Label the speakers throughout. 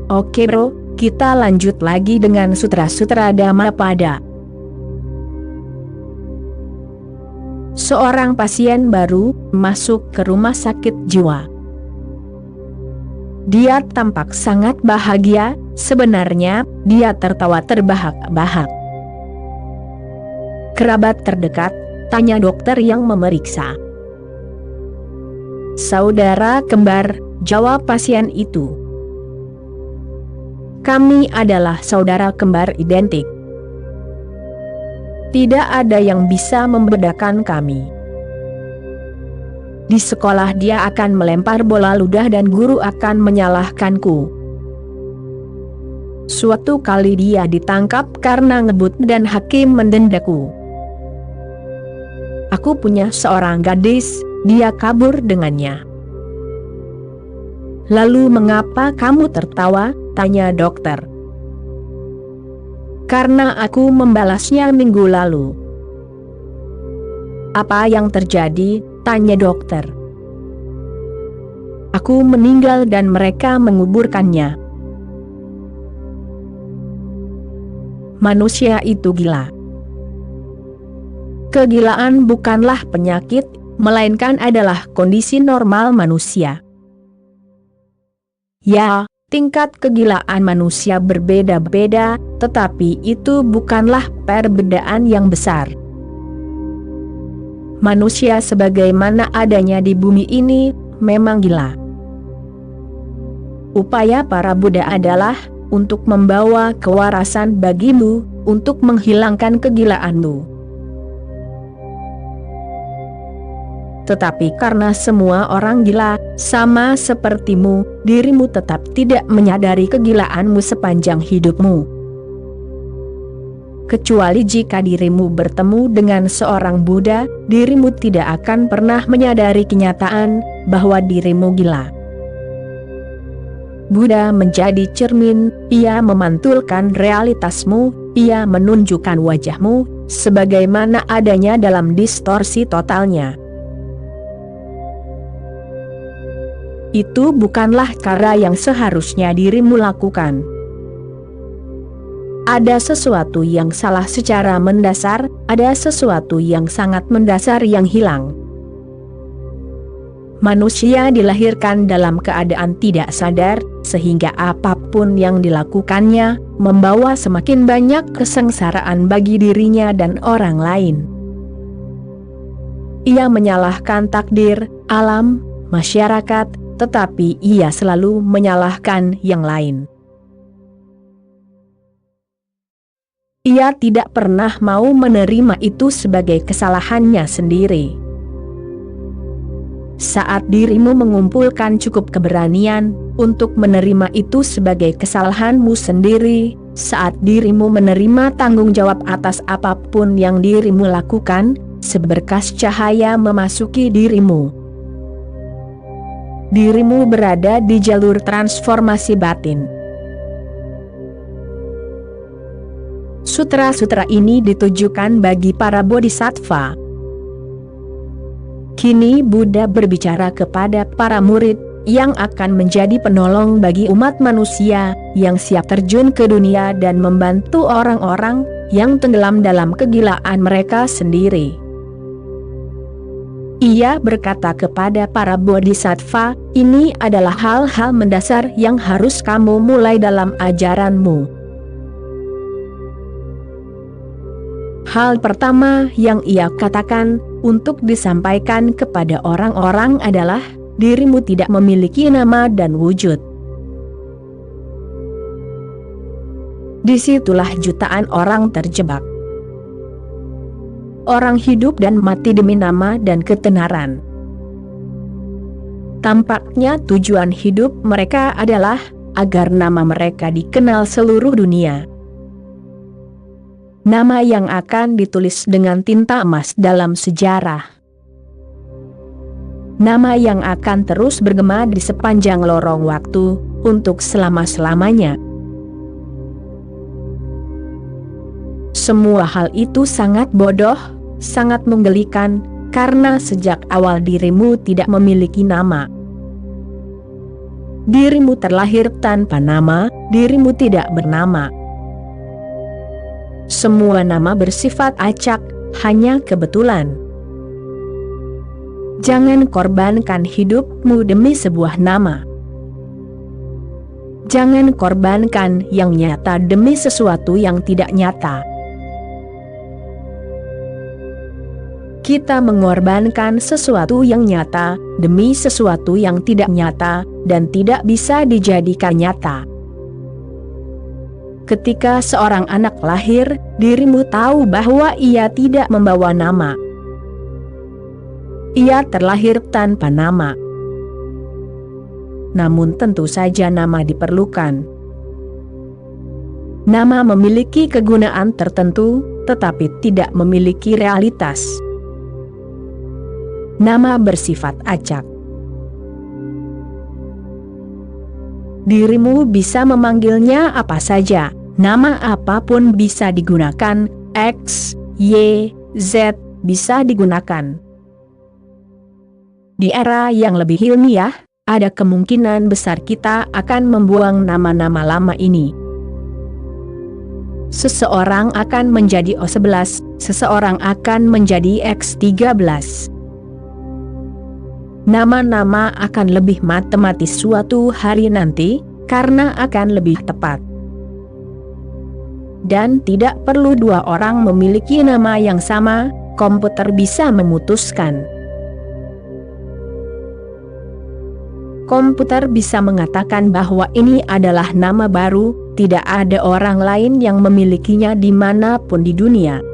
Speaker 1: Oke bro, kita lanjut lagi dengan Sutra-Sutra Dhammapada. Seorang pasien baru masuk ke rumah sakit jiwa. Dia tampak sangat bahagia, sebenarnya dia tertawa terbahak-bahak. Kerabat terdekat, tanya dokter yang memeriksa. Saudara kembar, jawab pasien itu. Kami adalah saudara kembar identik. Tidak ada yang bisa membedakan kami. Di sekolah dia akan melempar bola ludah dan guru akan menyalahkanku. Suatu kali dia ditangkap karena ngebut dan hakim mendendaku. Aku punya seorang gadis, dia kabur dengannya. Lalu mengapa kamu tertawa? Tanya dokter. Karena aku membalasnya minggu lalu. Apa yang terjadi? Tanya dokter. Aku meninggal dan mereka menguburkannya. Manusia itu gila. Kegilaan bukanlah penyakit, melainkan adalah kondisi normal manusia. Ya, tingkat kegilaan manusia berbeda-beda, tetapi itu bukanlah perbedaan yang besar. Manusia sebagaimana adanya di bumi ini memang gila. Upaya para Buddha adalah untuk membawa kewarasan bagimu, untuk menghilangkan kegilaanmu. Tetapi karena semua orang gila, sama sepertimu, dirimu tetap tidak menyadari kegilaanmu sepanjang hidupmu. Kecuali jika dirimu bertemu dengan seorang Buddha, dirimu tidak akan pernah menyadari kenyataan bahwa dirimu gila. Buddha menjadi cermin, ia memantulkan realitasmu, ia menunjukkan wajahmu, sebagaimana adanya dalam distorsi totalnya. Itu bukanlah cara yang seharusnya dirimu lakukan. Ada sesuatu yang salah secara mendasar, ada sesuatu yang sangat mendasar yang hilang. Manusia dilahirkan dalam keadaan tidak sadar, sehingga apapun yang dilakukannya, membawa semakin banyak kesengsaraan bagi dirinya dan orang lain. Ia menyalahkan takdir, alam, masyarakat, tetapi ia selalu menyalahkan yang lain. Ia tidak pernah mau menerima itu sebagai kesalahannya sendiri. Saat dirimu mengumpulkan cukup keberanian untuk menerima itu sebagai kesalahanmu sendiri, saat dirimu menerima tanggung jawab atas apapun yang dirimu lakukan, seberkas cahaya memasuki dirimu. Dirimu berada di jalur transformasi batin. Sutra-sutra ini ditujukan bagi para bodhisattva. Kini Buddha berbicara kepada para murid yang akan menjadi penolong bagi umat manusia yang siap terjun ke dunia dan membantu orang-orang yang tenggelam dalam kegilaan mereka sendiri. Ia berkata kepada para bodhisattva, ini adalah hal-hal mendasar yang harus kamu mulai dalam ajaranmu. Hal pertama yang ia katakan untuk disampaikan kepada orang-orang adalah, dirimu tidak memiliki nama dan wujud. Disitulah jutaan orang terjebak. Orang hidup dan mati demi nama dan ketenaran. Tampaknya tujuan hidup mereka adalah agar nama mereka dikenal seluruh dunia. Nama yang akan ditulis dengan tinta emas dalam sejarah. Nama yang akan terus bergema di sepanjang lorong waktu, untuk selama-selamanya. Semua hal itu sangat bodoh, sangat menggelikan, karena sejak awal dirimu tidak memiliki nama. dirimu terlahir tanpa nama, dirimu tidak bernama. Semua nama bersifat acak, hanya kebetulan. Jangan korbankan hidupmu demi sebuah nama. Jangan korbankan yang nyata demi sesuatu yang tidak nyata. Kita mengorbankan sesuatu yang nyata demi sesuatu yang tidak nyata dan tidak bisa dijadikan nyata. Ketika seorang anak lahir, dirimu tahu bahwa ia tidak membawa nama. Ia terlahir tanpa nama. Namun tentu saja nama diperlukan. Nama memiliki kegunaan tertentu, tetapi tidak memiliki realitas. Nama bersifat acak. Dirimu bisa memanggilnya apa saja, nama apapun bisa digunakan, X, Y, Z, bisa digunakan. Di era yang lebih ilmiah, ada kemungkinan besar kita akan membuang nama-nama lama ini. Seseorang akan menjadi O11, seseorang akan menjadi X13. Nama-nama akan lebih matematis suatu hari nanti, karena akan lebih tepat. Dan tidak perlu dua orang memiliki nama yang sama, komputer bisa memutuskan. Komputer bisa mengatakan bahwa ini adalah nama baru, tidak ada orang lain yang memilikinya dimanapun di dunia.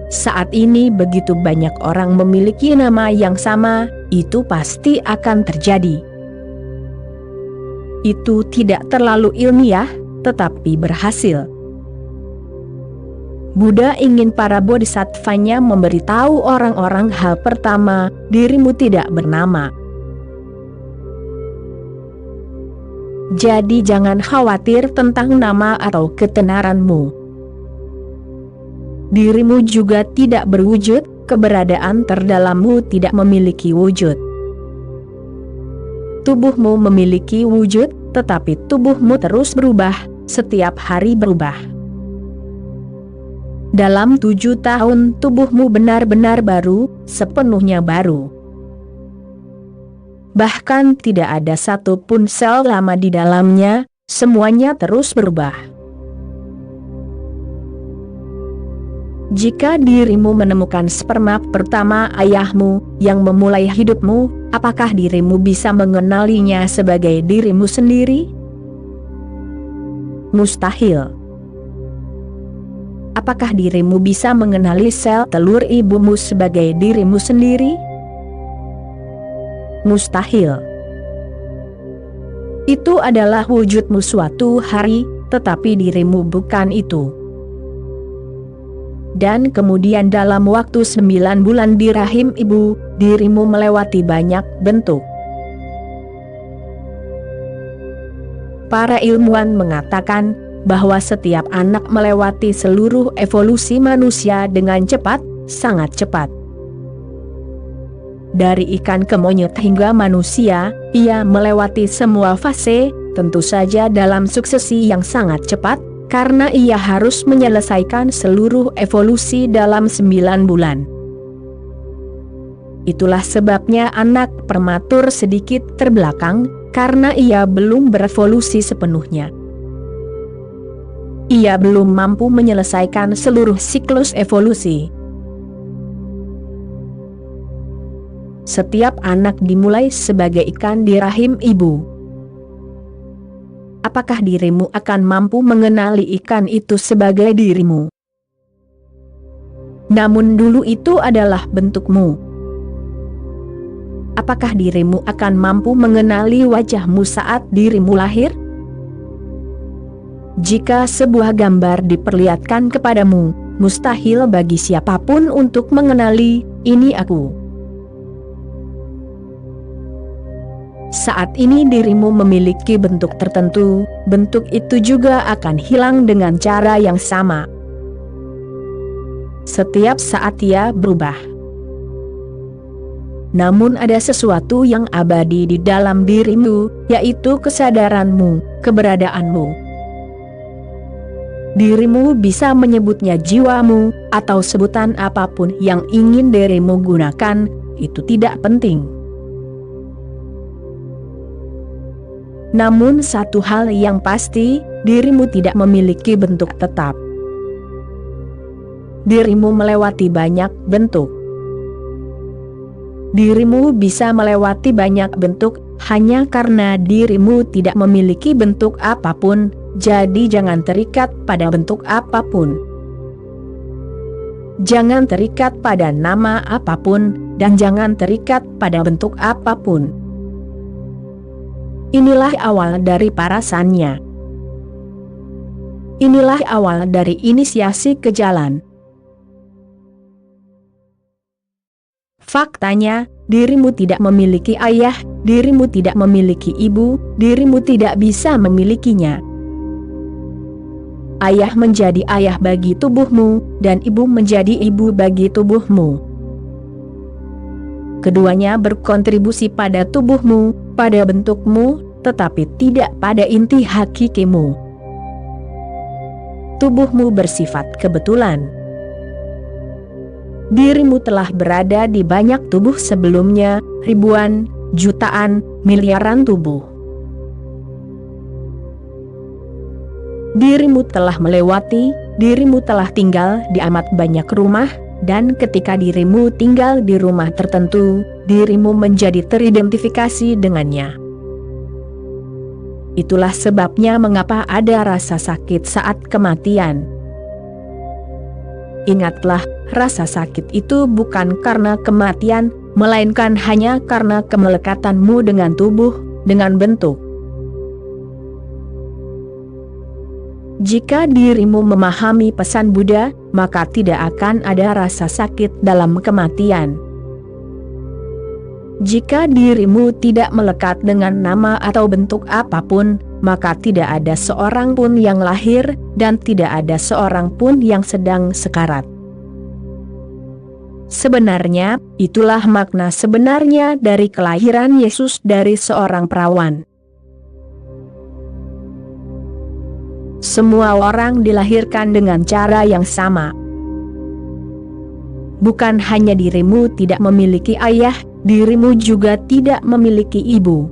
Speaker 1: Saat ini begitu banyak orang memiliki nama yang sama, itu pasti akan terjadi. Itu tidak terlalu ilmiah, tetapi berhasil. Buddha ingin para bodhisattvanya memberitahu orang-orang hal pertama, dirimu tidak bernama. Jadi jangan khawatir tentang nama atau ketenaranmu. Dirimu juga tidak berwujud, keberadaan terdalammu tidak memiliki wujud. Tubuhmu memiliki wujud, tetapi tubuhmu terus berubah, setiap hari berubah. Dalam 7 tahun tubuhmu benar-benar baru, sepenuhnya baru. Bahkan tidak ada satupun sel lama di dalamnya, semuanya terus berubah. Jika dirimu menemukan sperma pertama ayahmu yang memulai hidupmu, apakah dirimu bisa mengenalinya sebagai dirimu sendiri? Mustahil. Apakah dirimu bisa mengenali sel telur ibumu sebagai dirimu sendiri? Mustahil. Itu adalah wujudmu suatu hari, tetapi dirimu bukan itu. Dan kemudian dalam waktu 9 bulan di rahim ibu, dirimu melewati banyak bentuk. Para ilmuwan mengatakan bahwa setiap anak melewati seluruh evolusi manusia dengan cepat, sangat cepat. Dari ikan ke monyet hingga manusia, ia melewati semua fase, tentu saja dalam suksesi yang sangat cepat, karena ia harus menyelesaikan seluruh evolusi dalam 9 bulan. Itulah sebabnya anak prematur sedikit terbelakang, karena ia belum berevolusi sepenuhnya. Ia belum mampu menyelesaikan seluruh siklus evolusi. Setiap anak dimulai sebagai ikan di rahim ibu. Apakah dirimu akan mampu mengenali ikan itu sebagai dirimu? Namun dulu itu adalah bentukmu. Apakah dirimu akan mampu mengenali wajahmu saat dirimu lahir? Jika sebuah gambar diperlihatkan kepadamu, mustahil bagi siapapun untuk mengenali, ini aku. Saat ini dirimu memiliki bentuk tertentu, bentuk itu juga akan hilang dengan cara yang sama. Setiap saat ia berubah. namun ada sesuatu yang abadi di dalam dirimu, yaitu kesadaranmu, keberadaanmu. Dirimu bisa menyebutnya jiwamu, atau sebutan apapun yang ingin dirimu gunakan, itu tidak penting. Namun satu hal yang pasti, dirimu tidak memiliki bentuk tetap. Dirimu melewati banyak bentuk. Dirimu bisa melewati banyak bentuk, hanya karena dirimu tidak memiliki bentuk apapun, jadi jangan terikat pada bentuk apapun. Jangan terikat pada nama apapun, dan jangan terikat pada bentuk apapun. Inilah awal dari parasannya. Inilah awal dari inisiasi ke jalan. Faktanya, dirimu tidak memiliki ayah, dirimu tidak memiliki ibu, dirimu tidak bisa memilikinya. Ayah menjadi ayah bagi tubuhmu, dan ibu menjadi ibu bagi tubuhmu. Keduanya berkontribusi pada tubuhmu, pada bentukmu, tetapi tidak pada inti hakikimu. Tubuhmu bersifat kebetulan. Dirimu telah berada di banyak tubuh sebelumnya, ribuan, jutaan, miliaran tubuh. Dirimu telah melewati, dirimu telah tinggal di amat banyak rumah, dan ketika dirimu tinggal di rumah tertentu, dirimu menjadi teridentifikasi dengannya. Itulah sebabnya mengapa ada rasa sakit saat kematian. Ingatlah, rasa sakit itu bukan karena kematian, melainkan hanya karena kemelekatanmu dengan tubuh, dengan bentuk. Jika dirimu memahami pesan Buddha, maka tidak akan ada rasa sakit dalam kematian. Jika dirimu tidak melekat dengan nama atau bentuk apapun, maka tidak ada seorang pun yang lahir, dan tidak ada seorang pun yang sedang sekarat. Sebenarnya, itulah makna sebenarnya dari kelahiran Yesus dari seorang perawan. Semua orang dilahirkan dengan cara yang sama. Bukan hanya dirimu tidak memiliki ayah, dirimu juga tidak memiliki ibu.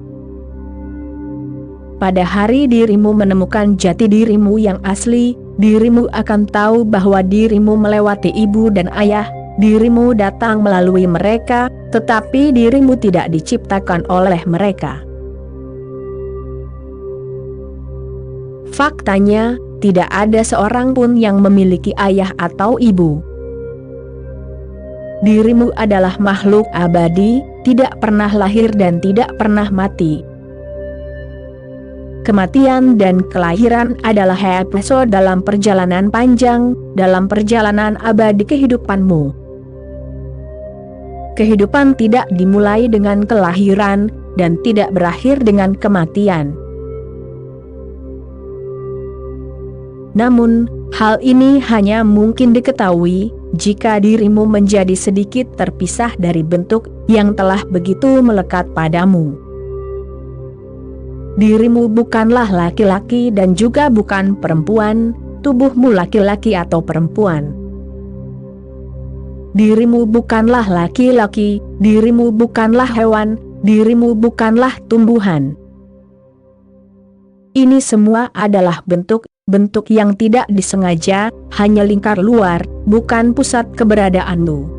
Speaker 1: Pada hari dirimu menemukan jati dirimu yang asli, dirimu akan tahu bahwa dirimu melewati ibu dan ayah, dirimu datang melalui mereka, tetapi dirimu tidak diciptakan oleh mereka. Faktanya, tidak ada seorang pun yang memiliki ayah atau ibu. Dirimu adalah makhluk abadi, tidak pernah lahir dan tidak pernah mati. Kematian dan kelahiran adalah episode dalam perjalanan panjang, dalam perjalanan abadi kehidupanmu. Kehidupan tidak dimulai dengan kelahiran, dan tidak berakhir dengan kematian. Namun, hal ini hanya mungkin diketahui jika dirimu menjadi sedikit terpisah dari bentuk yang telah begitu melekat padamu. Dirimu bukanlah laki-laki dan juga bukan perempuan, tubuhmu laki-laki atau perempuan. Dirimu bukanlah laki-laki, dirimu bukanlah hewan, dirimu bukanlah tumbuhan. Ini semua adalah bentuk yang tidak disengaja, hanya lingkar luar, bukan pusat keberadaanmu.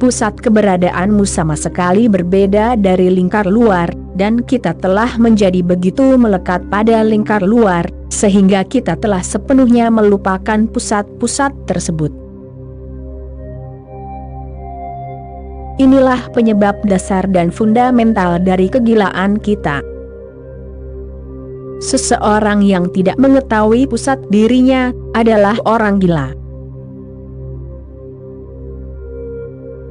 Speaker 1: Pusat keberadaanmu sama sekali berbeda dari lingkar luar, dan kita telah menjadi begitu melekat pada lingkar luar, sehingga kita telah sepenuhnya melupakan pusat-pusat tersebut. Inilah penyebab dasar dan fundamental dari kegilaan kita. Seseorang yang tidak mengetahui pusat dirinya adalah orang gila.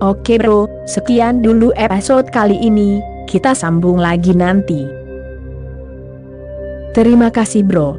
Speaker 1: Oke bro, sekian dulu episode kali ini, kita sambung lagi nanti. Terima kasih bro.